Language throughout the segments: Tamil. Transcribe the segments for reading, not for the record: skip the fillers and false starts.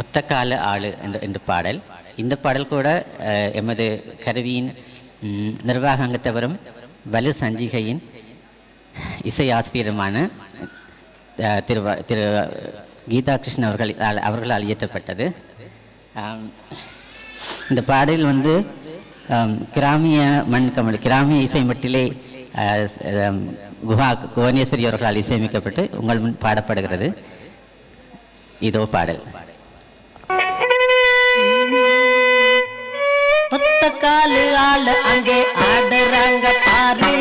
ஒத்த கால ஆளு என்ற பாடல். இந்த பாடல் கூட எமது கருவியின் நிர்வாக அங்கத்தவரும் வலு சஞ்சிகையின் இசை ஆசிரியருமான திரு கீதா கிருஷ்ணன் அவர்களால் இயற்றப்பட்டது. இந்த பாடல் வந்து கிராமிய கிராமிய இசை மட்டிலே புவனேஸ்வரி அவர்களால் இசையமைக்கப்பட்டு உங்கள் முன் பாடப்படுகிறது. இதோ பாடல். ஒத்த காலு ஆளு அங்கே ஆடுறாங்க பாரு,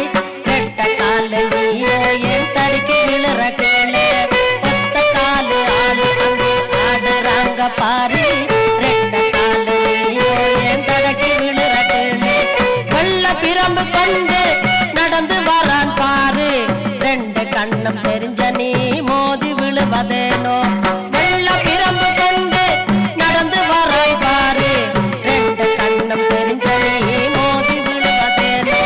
ரெட்ட காலு நீயோ என் தடுக்கி விழுற கேளு. ஒத்த காலு ஆளு அங்கே ஆடுறாங்க பாரு, ரெட்ட காலு நீயோ என் தடுக்கி விழுற கேளு. வெள்ள பிரம்பு கொண்டு நடந்து வரான் பாரு, ரெண்டு கண்ணும் தெரிஞ்ச நீ மோதி விழுவதேனோ. வெள்ள பிரம்பு கொண்டு நடந்து வரான் பாரு, ரெண்டு கண்ணும் தெரிஞ்ச நீ மோதி விழுவதேனோ.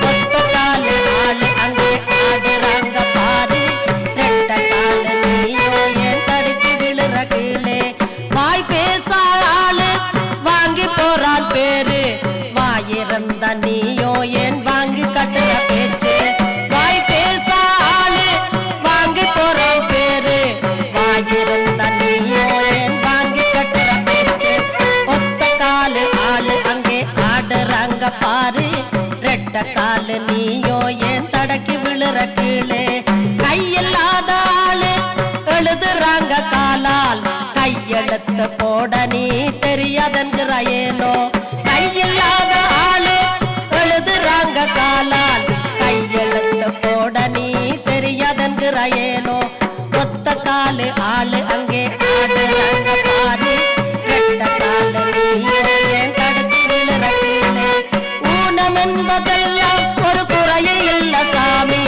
ஒத்த காலு ஆளு அங்கே ஆடுறாங்க பாரு, ரெட்ட காலு நீயோ என் தடுக்கி விழுற கீழே. வாய் பேச ஆளு வாங்கி போறான் பேரு, வாயிருந்த நீயோ என் வாங்கி கட்டுற பேச்சு. வாய் பேச ஆளு வாங்கி போறான் பேரு, வாயிருந்த நீயோ என் வாங்கி கட்டுற பேச்சு. ஒத்த காலு ஆளு அங்கே ஆடுறாங்க பாரு, ரெட்ட காலு நீயோ என் தடக்கி விழுற கீழே. கையில்லாத ஆளு எழுதுறாங்க காலால், கையெழுத்து போட நீ தெரியாதென்கிற ஏனோ. கையில்லாத ஆளு எழுதுறாங்க காலால், கையெழுத்து போட நீ தெரியாதென்கிற ஏனோ. ஒத்த காலு ஆளு அங்கே ஆடுறாங்க பாரு, ரெட்ட காலு நீயோ என் தடுக்கி விழுற கீழே. ஊனம் என்பதெல்லாம் ஒரு குறையே இல்ல சாமி,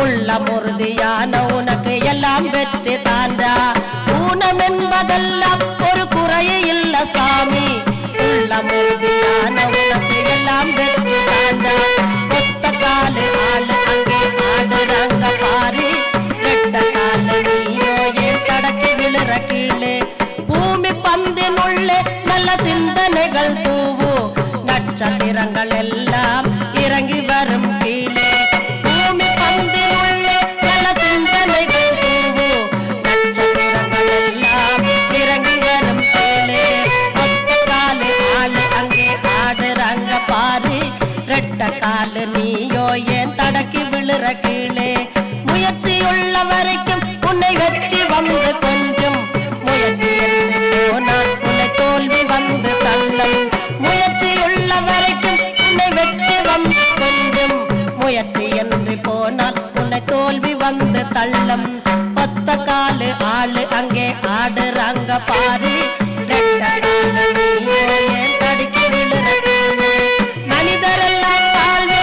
உள்ள முறுதியான உனக்கு எல்லாம் வெற்றி தாண்டா. ஊனம் என்பதெல்லாம் ஒரு குறையே இல்ல சாமி, உள்ள முறுதியான உனக்கு எல்லாம் வெற்றி தாண்டா. ஒத்த காலு ஆளு அங்கே ஆடுறாங்க பாரு, ரெட்ட காலு நீயோ என் தடக்கி விழுற கீழே. பூமி பந்தினுள்ளே நல்ல சிந்தனைகள் தூவு, நட்சத்திரங்கள் எல்லாம் இறங்கி வரும் கீழே. பூமி பந்தினுள்ளே நல்ல சிந்தனைகள் தூவு, நட்சத்திரங்கள் எல்லாம் இறங்கி வரும் கீழே. ஒத்த காலு ஆளு அங்கே ஆடுறாங்க பாரு, ரெட்ட காலு நீயோ என் தடக்கி விழுற கீழே. முயற்சியுள்ள வரைக்கும் உன்னை வெற்றி வந்து கொஞ்சம், முயற்சி என்று போனால் உன்னை தோல்வி வந்து தள்ளும். முயற்சியுள்ள வரைக்கும் உன்னை வெற்றி வந்து கொஞ்சம், முயற்சி என்று போனால் உன்னை தோல்வி வந்து தள்ளும். ஒத்த காலு ஆளு அங்கே ஆடுறாங்க பாரு, ரெட்ட காலு நீயோ என் தடுக்கி விழுற கீழே. மனிதரெல்லாம் வாழ்வு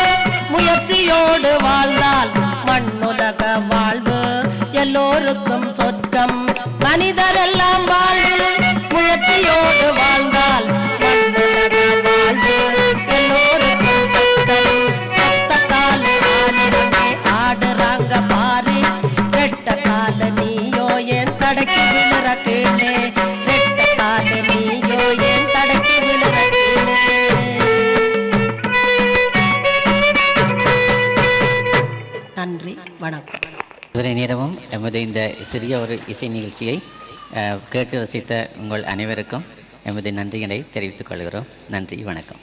முயற்சியோடு வாழ்ந்தால் மண்ணுலக வாழ்வு எல்லோருக்கும் சொர்க்கம். மனிதரெல்லாம் வாழ்வில் முயற்சியோடு வாழ்ந்தால் மண்ணுலக வாழ்வு எல்லோருக்கும் சொர்க்கம். ஒத்த காலு ஆளு அங்கே ஆடுறாங்க பாரு, ரெட்ட காலு நீயோ என் தடக்கி விழுற கீழே. ரெட்ட காலு நீயோ என் தடக்கி விழுற கீழே. நன்றி, வணக்கம். இதுவரை நேரமும் எமது இந்த சிறிய ஒரு இசை நிகழ்ச்சியை கேட்டு ரசித்த உங்கள் அனைவருக்கும் எமது நன்றிகளை தெரிவித்துக் கொள்கிறோம். நன்றி, வணக்கம்.